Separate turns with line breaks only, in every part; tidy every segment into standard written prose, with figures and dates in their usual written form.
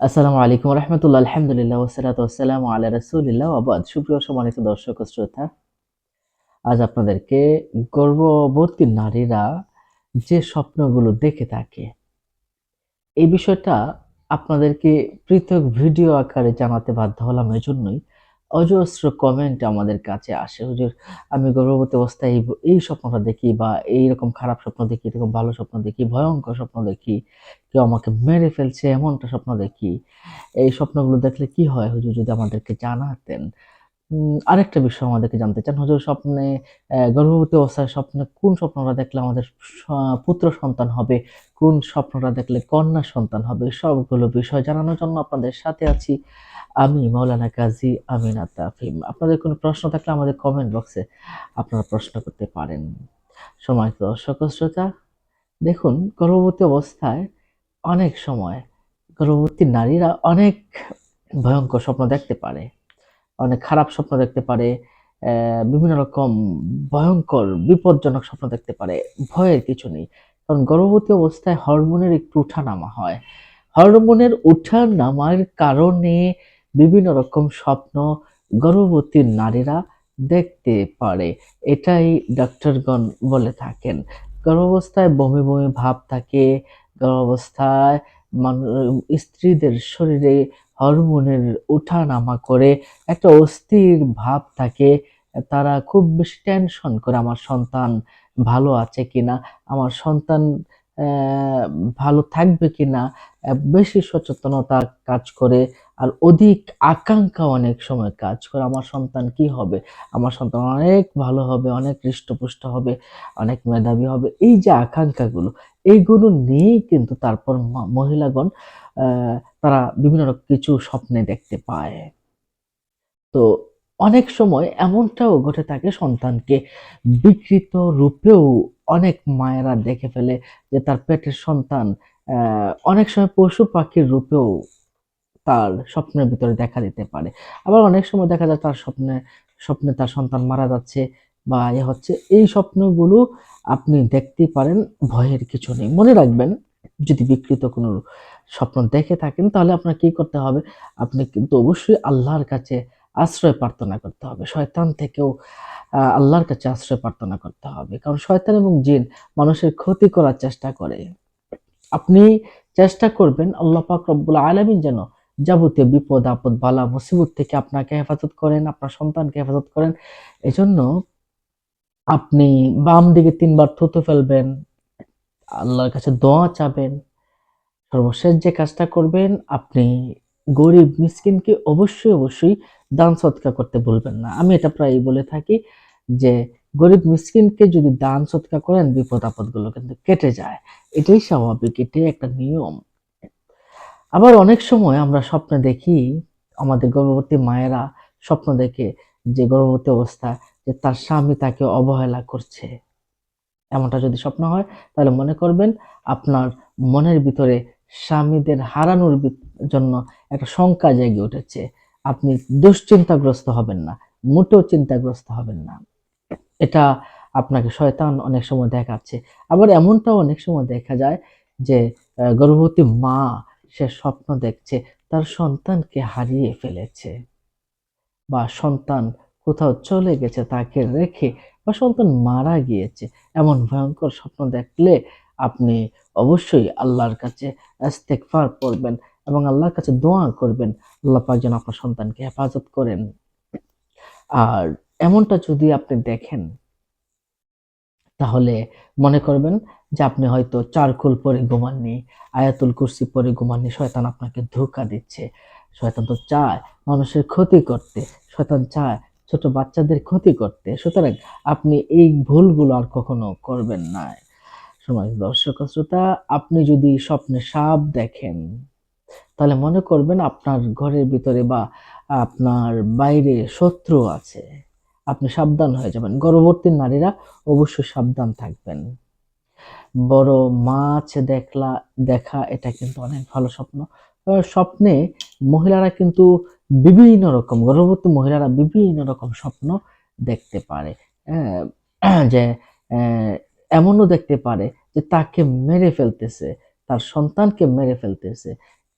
আসসালামু আলাইকুম রহমতুল্লাহ, আলহামদুলিল্লাহ ওয়াসসালাতু ওয়াসসালামু আলা রাসূলিল্লাহ ওয়া বাদ। সুপ্রিয় সম্মানিত দর্শক ও শ্রোতা, আজ আপনাদেরকে গর্ভবতী নারীরা যে স্বপ্নগুলো দেখে থাকে এই বিষয়টা আপনাদেরকে পৃথক ভিডিও আকারে জানাতে বাধ্য হলাম এজন্যই অজস্র কমেন্ট আমাদের কাছে আসে। হুজুর, আমি গর্ভবতী অবস্থায় এই স্বপ্নটা দেখি বা এইরকম খারাপ স্বপ্ন দেখি, এরকম ভালো স্বপ্ন দেখি, ভয়ঙ্কর স্বপ্ন দেখি, কেউ আমাকে মেরে ফেলছে এমনটা স্বপ্ন দেখি। এই স্বপ্নগুলো দেখলে কি হয় হুজুর, যদি আমাদেরকে জানাতেন। আরেকটা বিষয় আমাদেরকে জানতে চান, হুজুর স্বপ্নে গর্ভবতী অবস্থায় স্বপ্নে কোন স্বপ্নটা দেখলে আমাদের পুত্র সন্তান হবে, কোন স্বপ্নটা দেখলে কন্যা সন্তান হবে, সবগুলো বিষয় জানানোর জন্য আপনাদের সাথে আছি আমি মাওলানা কাজী আমিন আত-তাফহিম। আপনাদের কোনো প্রশ্ন থাকলে আমাদের কমেন্ট বক্সে আপনারা প্রশ্ন করতে পারেন। সম্মানিত দর্শক ও শ্রোতা, দেখুন গর্ভবতী অবস্থায় অনেক সময় গর্ভবতী নারীরা অনেক ভয়ঙ্কর স্বপ্ন দেখতে পারে। অনেক খারাপ স্বপ্ন দেখতে পারে, বিভিন্ন রকম ভয়ঙ্কর বিপজ্জনক স্বপ্ন দেখতে পারে। ভয়ের কিছু নেই। কারণ গর্ভবতী অবস্থায় হরমোনের একটু উঠা-নামা হয়। হরমোনের উঠা-নামার কারণে বিভিন্ন রকম স্বপ্ন গর্ভবতী নারীরা দেখতে পারে। এটাই ডাক্তারগণ বলে থাকেন। গর্ভাবস্থায় বমি, বমি ভাব থাকে। গর্ভাবস্থায় মানু স্ত্রীদের শরীরে হরমোনের উঠা-নামা করে একটা অস্থির ভাব থাকে। তারা খুব বেশি টেনশন করে আমার সন্তান ভালো আছে কিনা, আমার সন্তান ভালো থাকবে কিনা, বেশি সচেতনতা কাজ করে। আর অধিক আকাঙ্ক্ষা অনেক সময় কাজ করে, আমার সন্তান কি হবে? আমার সন্তান অনেক ভালো হবে, অনেক হৃষ্টপুষ্ট হবে, অনেক মেধাবী হবে। এই যে আকাঙ্ক্ষাগুলো, এইগুলো নিয়েই কিন্তু তারপর মহিলাগণ আ তারা বিভিন্ন কিছু স্বপ্নে দেখতে পায়। তো অনেক সময় এমনটাও ঘটে থাকে, সন্তানকে বিকৃত রূপেও অনেক মায়েরা দেখে ফেলে যে তার পেটের সন্তান অনেক সময় পশু-পাখির রূপেও তার স্বপ্নের ভিতরে দেখা দিতে পারে। আবার অনেক সময় দেখা যায় তার স্বপ্নে তার সন্তান মারা যাচ্ছে বা হচ্ছে। এই স্বপ্নগুলো আপনি দেখতেই পারেন, ভয়ের কিছু নেই। মনে রাখবেন, যদি বিকৃত কোনো স্বপ্ন দেখে থাকেন তাহলে আপনার কি করতে হবে? আপনি কিন্তু অবশ্যই আল্লাহর কাছে আশ্রয় প্রার্থনা করতে হবে। শয়তান থেকেও আল্লাহর কাছে আশ্রয় প্রার্থনা করতে হবে। কারণ শয়তান এবং জিন মানুষের ক্ষতি করার চেষ্টা করে। আপনি চেষ্টা করবেন আল্লাহ পাক রব্বুল আলামিন যেন যাবতীয় বিপদ আপদ বালা মুসিবত থেকে আপনাকে হেফাজত করেন, আপনার সন্তানকে হেফাজত করেন। এজন্য আপনি বাম দিকে ৩ বার থুতু ফেলবেন, আল্লাহর কাছে দোয়া চাবেন। সর্বশেষ যে কাজটা করবেন, আপনি গরিব মিসকিনকে অবশ্যই দান সদকা করতে ভুলবেন না। আমি এটা প্রায়ই বলে থাকি যে গরিব মিসকিনকে যদি দান সদকা করেন বিপদ আপদগুলো কিন্তু কেটে যায়। এটাই স্বাভাবিক, এটাই একটা নিয়ম। আবার অনেক সময় আমরা স্বপ্নে দেখি, আমাদের গর্ভবতী মায়েরা স্বপ্ন দেখে যে গর্ভবতী অবস্থায় যে তার স্বামী তাকে অবহেলা করছে। এমনটা যদি স্বপ্ন হয় তাহলে মনে করবেন আপনার মনের ভিতরে স্বামীদের হারানোর জন্য একটা শঙ্কা জেগে উঠেছে। আপনি দুশ্চিন্তাগ্রস্ত হবেন না, মোটেও চিন্তাগ্রস্ত হবেন না। এটা আপনাকে শয়তান অনেক সময় দেখাচ্ছে। আবার এমনটাও অনেক সময় দেখা যায় যে গর্ভবতী মা, সে স্বপ্ন দেখছে তার সন্তানকে হারিয়ে ফেলেছে বা সন্তান কোথাও চলে গেছে তাকে রেখে, বা সন্তান মারা গিয়েছে। এমন ভয়ঙ্কর স্বপ্ন দেখলে আপনি অবশ্যই আল্লাহর কাছে ইস্তেগফার করবেন এবং আল্লাহর কাছে দোয়া করবেন, আল্লাহ পাক যেন আপনার সন্তানকে হেফাজত করেন। আর এমনটা যদি আপনি দেখেন তাহলে মনে করবেন যে আপনি হয়তো চারকুল পরে ঘুমাননি, আয়াতুল কুরসি পরে ঘুমাননি, শয়তান আপনাকে ধোঁকা দিচ্ছে। শয়তান তো চায় মানুষের ক্ষতি করতে, শয়তান চায় ছোট বাচ্চাদের ক্ষতি করতে। সুতরাং আপনি এই ভুলগুলো আর কখনো করবেন না। সম্মানিত দর্শক ও শ্রোতা, আপনি যদি স্বপ্নে সাপ দেখেন তাহলে মনে করবেন আপনার ঘরের ভিতরে বা আপনার বাইরে শত্রু আছে। আপনি সাবধান হয়ে যাবেন। গর্ভবতী নারীরা অবশ্যই সাবধান থাকবেন। বড় মাছ দেখা এটা কিন্তু অনেক ভালো স্বপ্ন। স্বপ্নে মহিলারা কিন্তু বিভিন্ন রকম, গর্ভবতী মহিলারা বিভিন্ন রকম স্বপ্ন দেখতে পারে। হ্যাঁ? যে এমনও দেখতে পারে যে তাকে মেরে ফেলতেছে, তার সন্তানকে মেরে ফেলতেছে।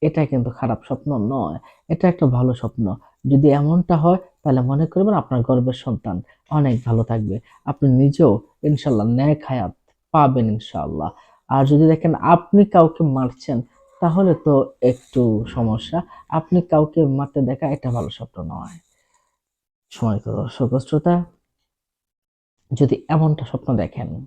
এটা কিন্তু খারাপ স্বপ্ন নয়, এটা একটা ভালো স্বপ্ন। যদি এমনটা হয় তাহলে মনে করবেন আপনার গর্ভের সন্তান অনেক ভালো থাকবে। আপনি নিজেও ইনশাআল্লাহ নেক হায়াত পাবেন ইনশাআল্লাহ। আর যদি দেখেন আপনি কাউকে মারছেন তাহলে তো একটু সমস্যা। আপনি কাউকে মারতে দেখা এটা ভালো স্বপ্ন নয়। সম্মানিত দর্শক ও শ্রোতা, যদি এমনটা স্বপ্ন দেখেন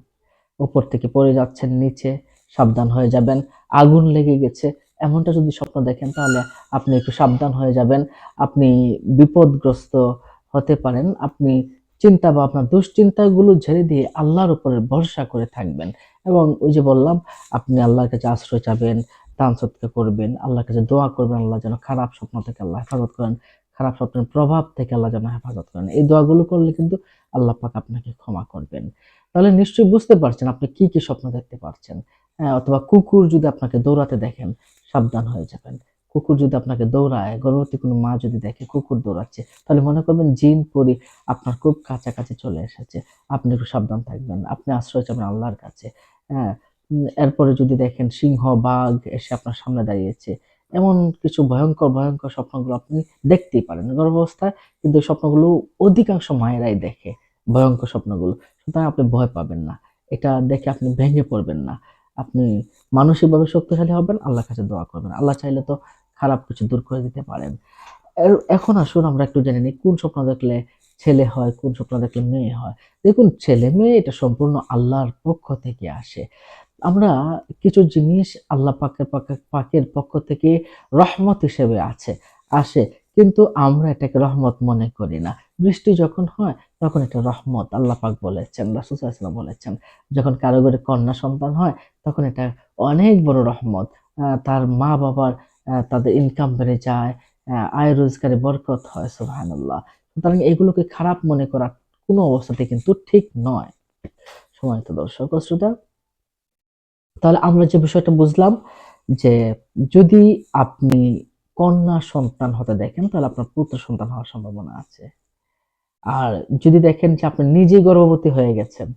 উপর থেকে পড়ে যাচ্ছেন নিচে, সাবধান হয়ে যাবেন, আগুন লেগে গেছে, এমনটা যদি স্বপ্ন দেখেন তাহলে আপনি একটু সাবধান হয়ে যাবেন। আপনি বিপদগ্রস্ত হতে পারেন। আপনি চিন্তা বা আপনার দুশ্চিন্তাগুলো ঝেড়ে দিয়ে আল্লাহর উপরে ভরসা করে থাকবেন। এবং ওই যে বললাম, আপনি আল্লাহর কাছে আশ্রয় চাবেন, দান সদকা করবেন, আল্লাহর কাছে দোয়া করবেন, আল্লাহ যেন খারাপ স্বপ্ন থেকে আল্লাহ হেফাজত করেন, খারাপ স্বপ্নের প্রভাব থেকে আল্লাহ যেন হেফাজত করেন। এই দোয়াগুলো করলে কিন্তু আল্লাহ পাক আপনাকে ক্ষমা করবেন। তাহলে নিশ্চয়ই বুঝতে পারছেন আপনি কি কি স্বপ্ন দেখতে পারছেন। হ্যাঁ, অথবা কুকুর যদি আপনাকে দৌড়াতে দেখেন, সাবধান হয়ে যাবেন। কুকুর যদি আপনাকে দৌড়ায়, গর্ভবতী কোনো মা যদি দেখে কুকুর দৌড়াচ্ছে, তাহলে মনে করবেন জিন পরি আপনার খুব কাছাকাছি চলে এসেছে। আপনি একটু সাবধান থাকবেন। আপনি আশ্রয় চাবেন আল্লাহর কাছে। হ্যাঁ, এরপরে যদি দেখেন সিংহ, বাঘ এসে আপনার সামনে দাঁড়িয়েছে, এমন কিছু ভয়ঙ্কর ভয়ঙ্কর স্বপ্নগুলো আপনি দেখতেই পারেন গর্ভাবস্থায়। কিন্তু এই স্বপ্নগুলো অধিকাংশ মায়েরাই দেখে, ভয়ঙ্কর স্বপ্নগুলো। সুতরাং আপনি ভয় পাবেন না। এটা দেখে আপনি ভেঙে পড়বেন না। আপনি মানসিকভাবে শক্তিশালী হবেন, আল্লাহর কাছে দোয়া করবেন। আল্লাহ চাইলে তো খারাপ কিছু দূর করে দিতে পারেন। এখন আসুন আমরা একটু জেনে নিই কোন স্বপ্ন দেখলে ছেলে হয়, কোন স্বপ্ন দেখলে মেয়ে হয়। দেখুন, ছেলে-মেয়ে এটা সম্পূর্ণ আল্লাহর পক্ষ থেকে আসে। আমরা কিছু জিনিস আল্লাহ পাকের পক্ষ থেকে রহমত হিসেবে আসে, কিন্তু আমরা এটাকে রহমত মনে করি না। বৃষ্টি যখন হয় তখন এটা রহমত, আল্লাহ পাক বলেছেন, রাসূল সাল্লাল্লাহু আলাইহি ওয়াসাল্লাম বলেছেন। যখন কারো ঘরে কন্যা সন্তান হয় তখন এটা অনেক বড় রহমত। তার মা বাবার তাদের ইনকাম বেড়ে যায়, আয় রোজগারে বরকত হয়, সুবহানাল্লাহ। সুতরাং এগুলোকে খারাপ মনে করা কোনো অবস্থাতে কিন্তু ঠিক নয়। সম্মানিত দর্শক ও শ্রোতা, তাহলে আমরা যে বিষয়টা বুঝলাম যে যদি আপনি কন্যা সন্তান হতে দেখেন তাহলে আপনার পুত্র সন্তান হওয়ার সম্ভাবনা আছে। আর যদি দেখেন যে আপনি নিজেই গর্ভবতী হয়ে গেছেন,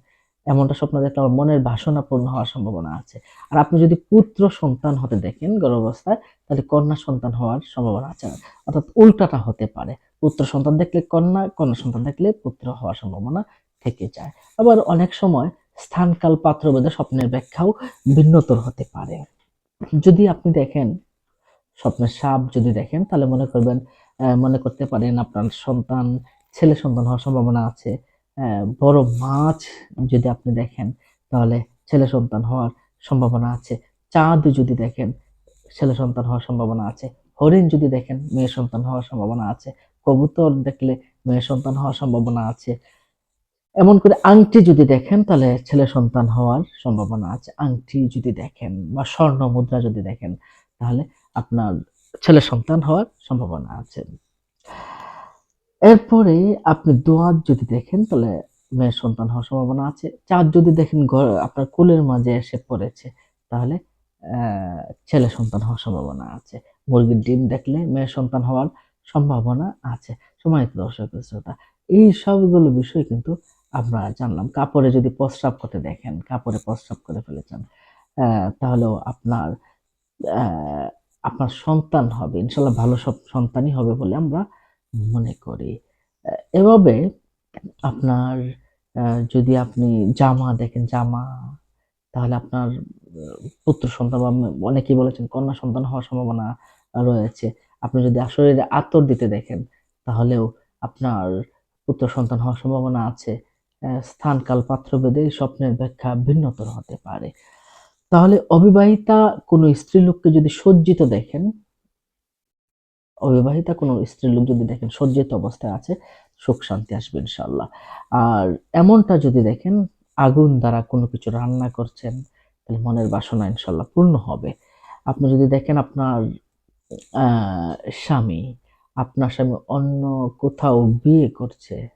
এমনটা স্বপ্ন দেখলে আমার মনের বাসনা পূর্ণ হওয়ার সম্ভাবনা আছে। আর আপনি যদি পুত্র সন্তান হতে দেখেন গর্ভাবস্থায়, তাহলে কন্যা সন্তান হওয়ার সম্ভাবনা আছে। অর্থাৎ উল্টাটা হতে পারে। পুত্র সন্তান দেখলে কন্যা, কন্যা সন্তান দেখলে পুত্র হওয়ার সম্ভাবনা থেকে যায়। আবার অনেক সময় স্থান কাল পাত্রভেদে স্বপ্নের ব্যাখ্যাও ভিন্নতর হতে পারে। যদি আপনি দেখেন স্বপ্নে সাপ যদি দেখেন তাহলে মনে করতে পারেন আপনার সন্তান ছেলে সন্তান হওয়ার সম্ভাবনা আছে। বড় মাছ যদি আপনি দেখেন তাহলে ছেলে সন্তান হওয়ার সম্ভাবনা আছে। চাঁদ যদি দেখেন ছেলে সন্তান হওয়ার সম্ভাবনা আছে। হরিণ যদি দেখেন মেয়ে সন্তান হওয়ার সম্ভাবনা আছে। কবুতর দেখলে মেয়ে সন্তান হওয়ার সম্ভাবনা আছে। এমন করে আংটি যদি দেখেন তাহলে ছেলে সন্তান হওয়ার সম্ভাবনা আছে। আংটি যদি দেখেন বা স্বর্ণ মুদ্রা যদি দেখেন তাহলে আপনার ছেলে সন্তান হওয়ার সম্ভাবনা আছে। এরপরে আপনি দোয়াত যদি দেখেন তাহলে মেয়ের সন্তান হওয়ার সম্ভাবনা আছে। চাঁদ যদি দেখেন আপনার কোলের মাঝে এসে পড়েছে তাহলে ছেলে সন্তান হওয়ার সম্ভাবনা আছে। মুরগির ডিম দেখলে মেয়ের সন্তান হওয়ার সম্ভাবনা আছে। সম্মানিত দর্শক শ্রোতা, এই সবগুলো বিষয় কিন্তু আমরা জানলাম। কাপড়ে যদি প্রস্রাব করতে দেখেন, কাপড়ে প্রস্রাব করে ফেলেছেন, তাহলেও আ আপনার সন্তান হবে। ইনশাআল্লাহ ভালো সব সন্তানই হবে বলে আমরা মনে করি। আ এভাবে আপনার আ যদি আপনি জামা দেখেন, জামা তাহলে আপনার পুত্র সন্তান বা অনেকেই বলেছেন কন্যা সন্তান হওয়ার সম্ভাবনা রয়েছে। আপনি যদি শরীরে আতর দিতে দেখেন তাহলেও আপনার পুত্র সন্তান হওয়ার সম্ভাবনা আছে। স্থান, কাল, পাত্রভেদে এই স্বপ্নের ব্যাখ্যা ভিন্নতর হতে পারে। তাহলে অবিবাহিতা কোনো স্ত্রীলোককে যদি সজ্জিত দেখেন, অবিবাহিতা কোনো স্ত্রীলোক যদি দেখেন সজ্জিত অবস্থায় আছে, সুখ শান্তি আসবে ইনশাআল্লাহ। আর এমনটা যদি দেখেন আগুন দ্বারা কোনো কিছু রান্না করছেন, তাহলে মনের বাসনা ইনশাআল্লাহ পূর্ণ হবে। আপনি যদি দেখেন আ স্বামী, আপনার স্বামী অন্য কোথাও বিয়ে করছে,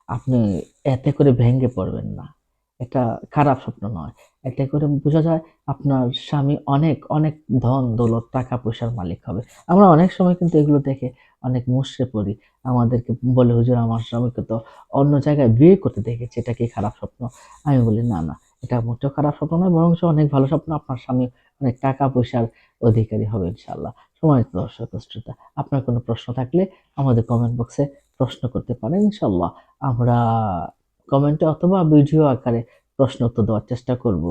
আপনি এতে করে ভেঙে পড়বেন না। এটা খারাপ স্বপ্ন নয়। এতে করে বোঝা যায় আপনার স্বামী অনেক, অনেক ধন দৌলত, টাকা-পয়সার মালিক হবে। আমরা অনেক সময় কিন্তু এগুলো দেখে অনেক মুষড়ে পড়ি। আমাদেরকে বলে, "হুজুর আমার স্বামীকে তো অন্য জায়গায় বিয়ে করতে দেখেছি। এটা কি খারাপ স্বপ্ন?" আমি বলি, "না, না। এটা মোটেও খারাপ স্বপ্ন নয়। বরঞ্চ অনেক ভালো স্বপ্ন। আপনার স্বামী অনেক টাকা-পয়সার অধিকারী হবে ইনশাআল্লাহ। সম্মানিত দর্শক শ্রোতা, আপনার কোনো প্রশ্ন থাকলে আমাদের কমেন্ট বক্সে প্রশ্ন করতে পারেন। ইনশাআল্লাহ আমরা কমেন্টে অথবা ভিডিও আকারে প্রশ্ন উত্তর দেওয়ার চেষ্টা করব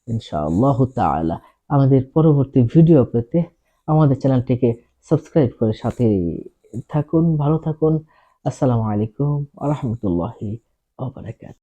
ইনশাআল্লাহু তাআলা। আমাদের পরবর্তী ভিডিও পেতে আমাদের চ্যানেলটিকে সাবস্ক্রাইব করে সাথেই থাকুন, ভালো থাকুন। আসসালামু আলাইকুম ওয়া রাহমাতুল্লাহি ওয়া বারাকাতুহু।